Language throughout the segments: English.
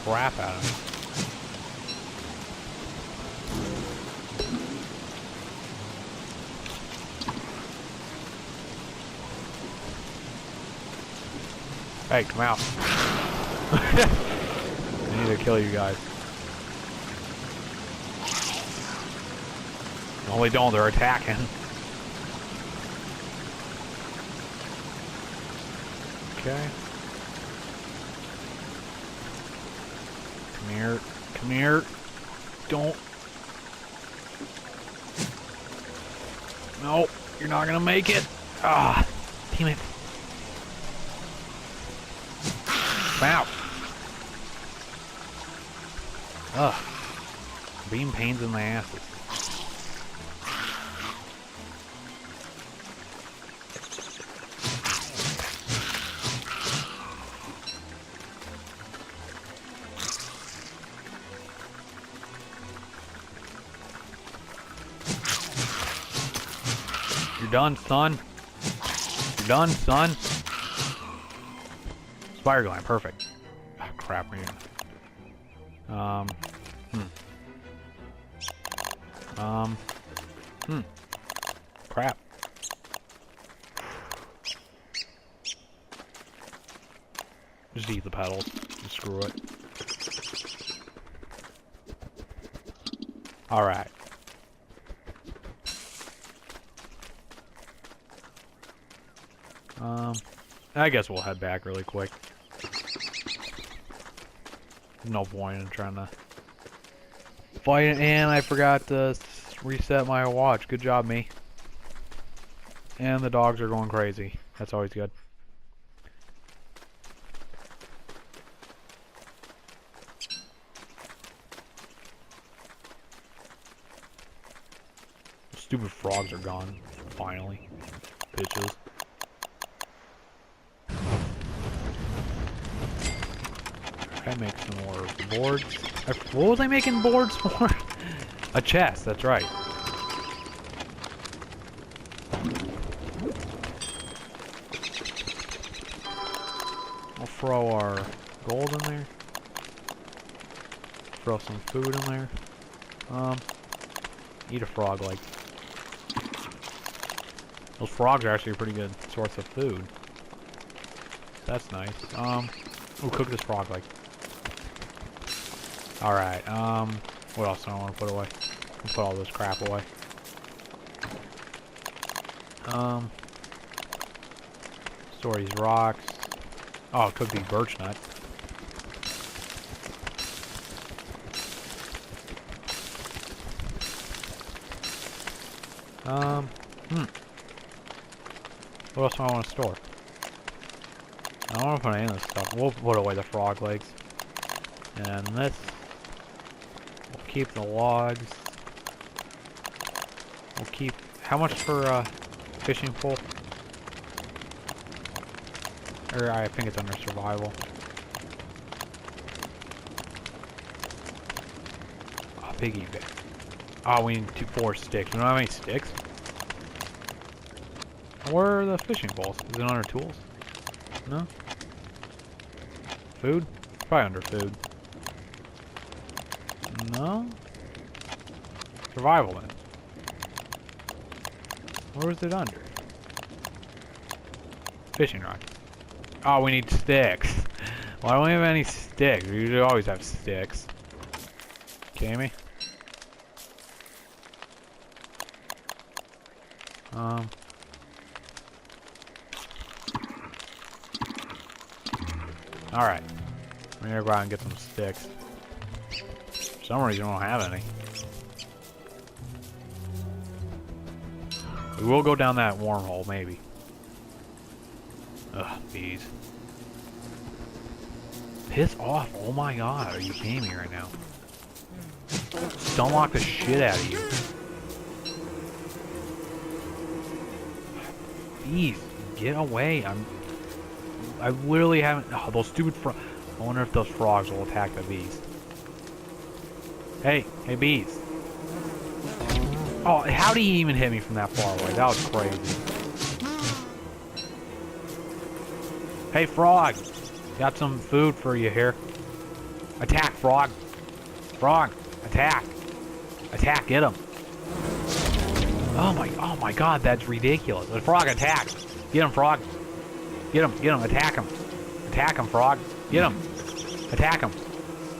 crap out of him. Hey, come out. I need to kill you guys. No, they don't. They're attacking. Okay. Come here. Come here. Don't. No, you're not gonna make it. Ah, damn it. Out. Ugh. Being pains in the asses. You're done, son. You're done, son. Spire Gland, perfect. Oh, crap, we're crap. Just eat the petals. Just screw it. Alright. I guess we'll head back really quick. No point in trying to fight it, and I forgot to reset my watch. Good job, me. And the dogs are going crazy. That's always good. Stupid frogs are gone. Finally. Bitches. I make some more boards. What was I making boards for? A chest, that's right. We'll throw our gold in there. Throw some food in there. Eat a frog leg. Those frogs are actually a pretty good source of food. That's nice. We'll cook this frog leg. Alright, what else do I want to put away? I'll put all this crap away. Store these rocks. Oh, I'll cook these birch nuts. What else do I want to store? I don't want to put any of this stuff. We'll put away the frog legs. And this. We'll keep the logs. We'll keep... How much for fishing pole? Or I think it's under survival. Oh, piggy bit. Oh, we need 4 sticks. We don't have any sticks? Where are the fishing poles? Is it under tools? No? Food? Probably under food. No? Survival then. Where was it under? Fishing rod. Oh, we need sticks. Why don't we have any sticks? We usually always have sticks. Kidding me? Alright. I'm gonna go out and get some sticks. For some reason, I don't have any. We will go down that wormhole, maybe. Ugh, bees. Piss off. Oh my god, are you kidding me right now? Stunlock the shit out of you. Bees, get away. I literally haven't... Oh, those stupid frogs. I wonder if those frogs will attack the bees. Hey, bees. Oh, how did he even hit me from that far away? That was crazy. Hey, frog. Got some food for you here. Attack, frog. Frog, attack. Attack, get him. Oh my god, that's ridiculous. The frog attacks. Get him, frog. Get him, attack him. Attack him, frog. Get him. Attack him.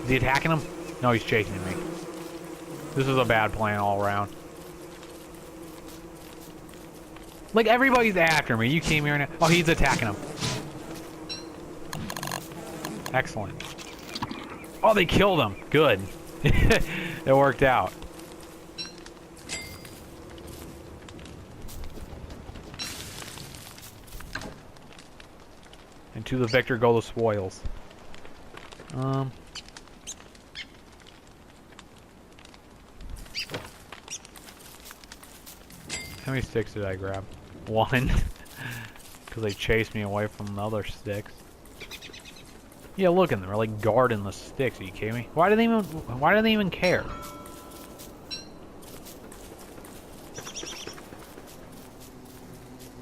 Is he attacking him? No, he's chasing me. This is a bad plan all around. Like, everybody's after me. You came here now. Oh, he's attacking him. Excellent. Oh, they killed him. Good. It worked out. And to the victor go the spoils. How many sticks did I grab? 1. Because they chased me away from the other sticks. Yeah, look at them. They're like guarding the sticks. Are you kidding me? Why do they even care?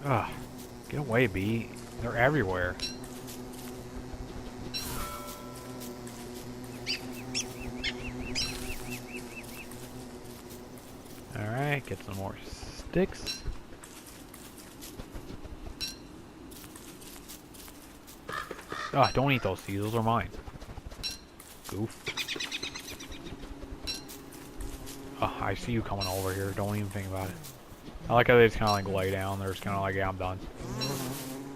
Ugh. Get away, bee. They're everywhere. Alright, get some more sticks. Ah, don't eat those seeds. Those are mine. Goof. Oh, I see you coming over here. Don't even think about it. I like how they just kind of like lay down. They're just kind of like, yeah, I'm done.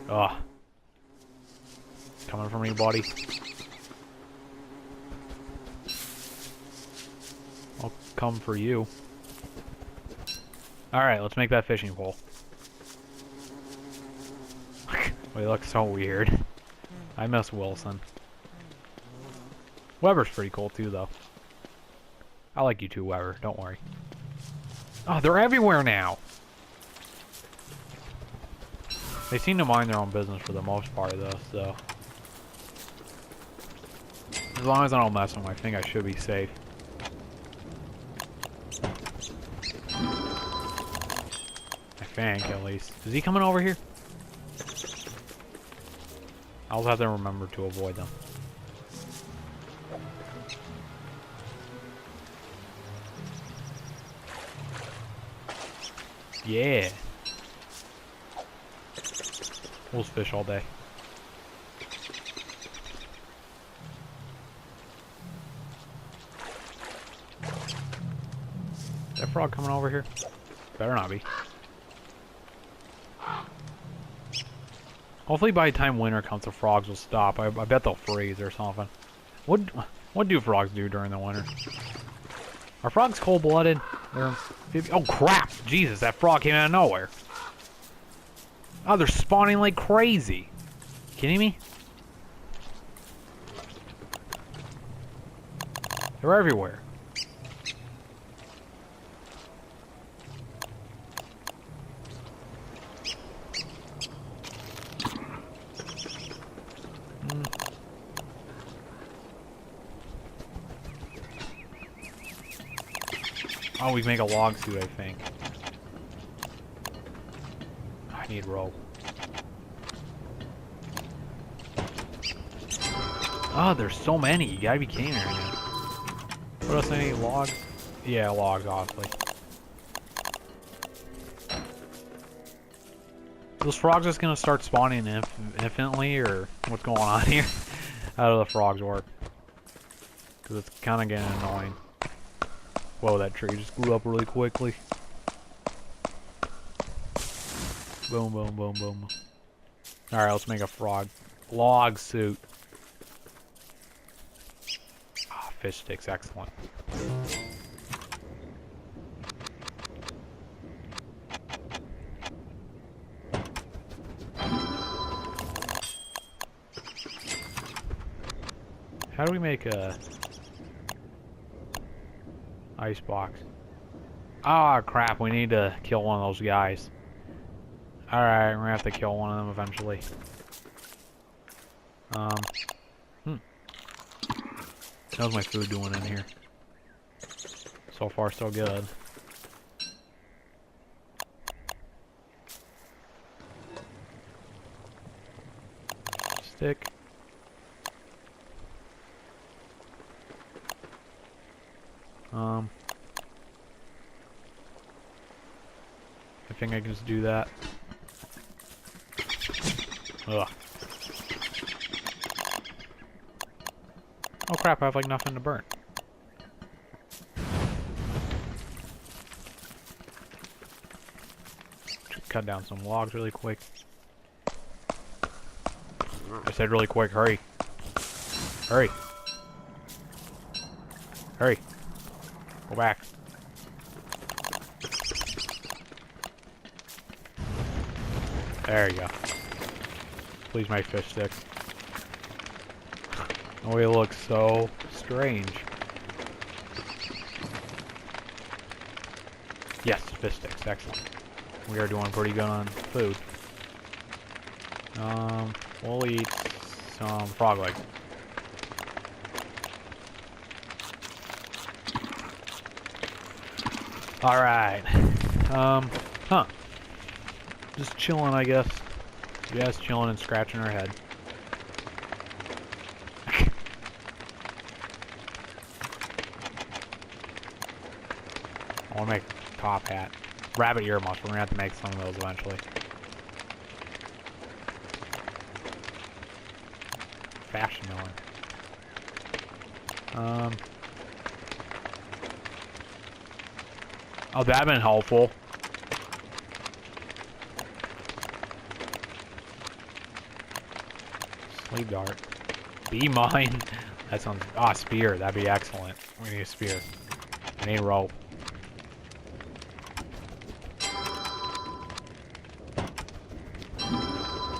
Ugh. Coming from me, buddy. I'll come for you. Alright, let's make that fishing pole. We look so weird. I miss Wilson. Weber's pretty cool too, though. I like you too, Weber. Don't worry. Oh, they're everywhere now! They seem to mind their own business for the most part, though, so... As long as I don't mess with them, I think I should be safe. I think, at least. Is he coming over here? I'll have to remember to avoid them. Yeah. We'll fish all day. Is that frog coming over here? Better not be. Hopefully by the time winter comes, the frogs will stop. I bet they'll freeze or something. What do frogs do during the winter? Are frogs cold-blooded? Oh crap! Jesus, that frog came out of nowhere. Oh, they're spawning like crazy. Kidding me? They're everywhere. Oh, we make a log suit, I think. I need rope. Oh, there's so many. You gotta be kidding me right now. What else I need? Logs? Yeah, logs, obviously. Those frogs just gonna start spawning infinitely, or what's going on here? How do the frogs work? Because it's kind of getting annoying. Whoa, that tree just grew up really quickly. Boom, boom, boom, boom. Alright, let's make a frog log suit. Ah, fish sticks, excellent. How do we make a ice box? Ah, crap, we need to kill one of those guys. Alright, we're gonna have to kill one of them eventually. How's my food doing in here? So far, so good. Stick. I think I can just do that. Ugh. Oh crap, I have like nothing to burn. Should cut down some logs really quick. I said really quick, hurry. Hurry. Hurry. Go back. There you go. Please my fish sticks. Oh, he looks so strange. Yes, fish sticks, excellent. We are doing pretty good on food. We'll eat some frog legs. Alright. Huh. Just chilling, I guess. Just chilling and scratching her head. I want to make a top hat. Rabbit ear muffs. We're going to have to make some of those eventually. Fashion knowing. Oh, that'd been helpful. Sleep dart. Be mine. That sounds... Ah, spear. That'd be excellent. We need a spear. We need rope.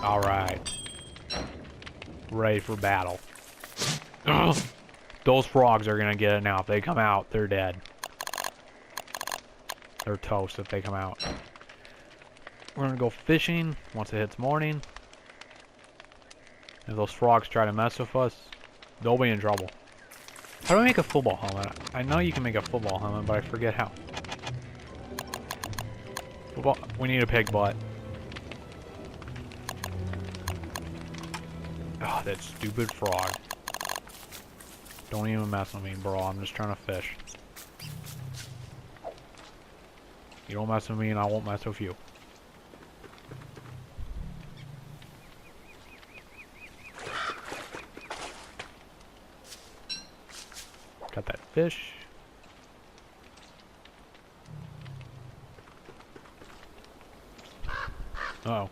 Alright. Ready for battle. Ugh. Those frogs are gonna get it now. If they come out, they're dead. They're toast if they come out. We're gonna go fishing once it hits morning. If those frogs try to mess with us, they'll be in trouble. How do I make a football helmet? I know you can make a football helmet, but I forget how. Football, we need a pig butt. Oh, that stupid frog. Don't even mess with me, bro. I'm just trying to fish. You don't mess with me and I won't mess with you. Got that fish. Uh-oh.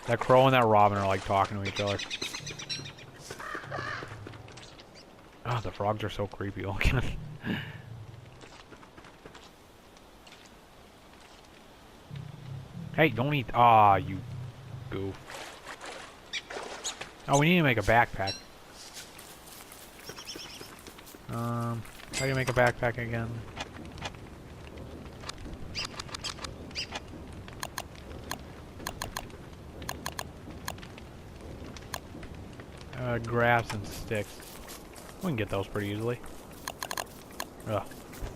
That crow and that robin are like talking to each other. Oh, the frogs are so creepy looking. Hey, don't eat. Ah, you goof. Oh, we need to make a backpack. How do you make a backpack again? Grass and sticks. We can get those pretty easily. Ugh,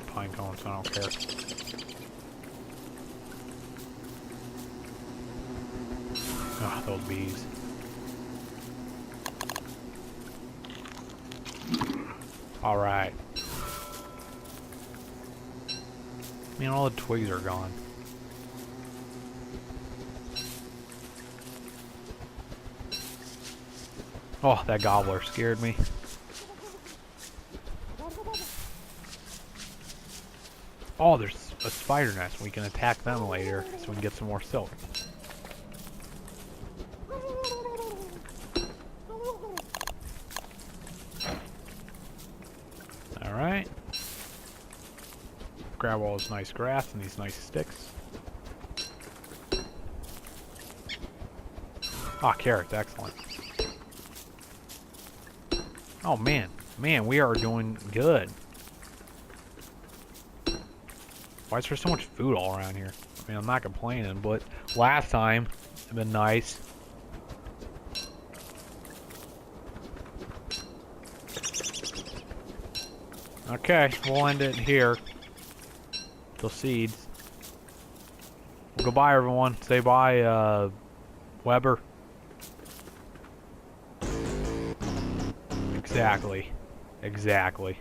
pine cones, I don't care. Ugh, those bees. Alright. I mean, all the twigs are gone. Oh, that gobbler scared me. Oh, there's a spider nest. We can attack them later so we can get some more silk. Alright. Grab all this nice grass and these nice sticks. Ah, carrots, excellent. Oh man, we are doing good. Why is there so much food all around here? I mean, I'm not complaining, but last time it's been nice. Okay, we'll end it here. Till seeds. Well, goodbye, everyone. Say bye, Weber. Exactly.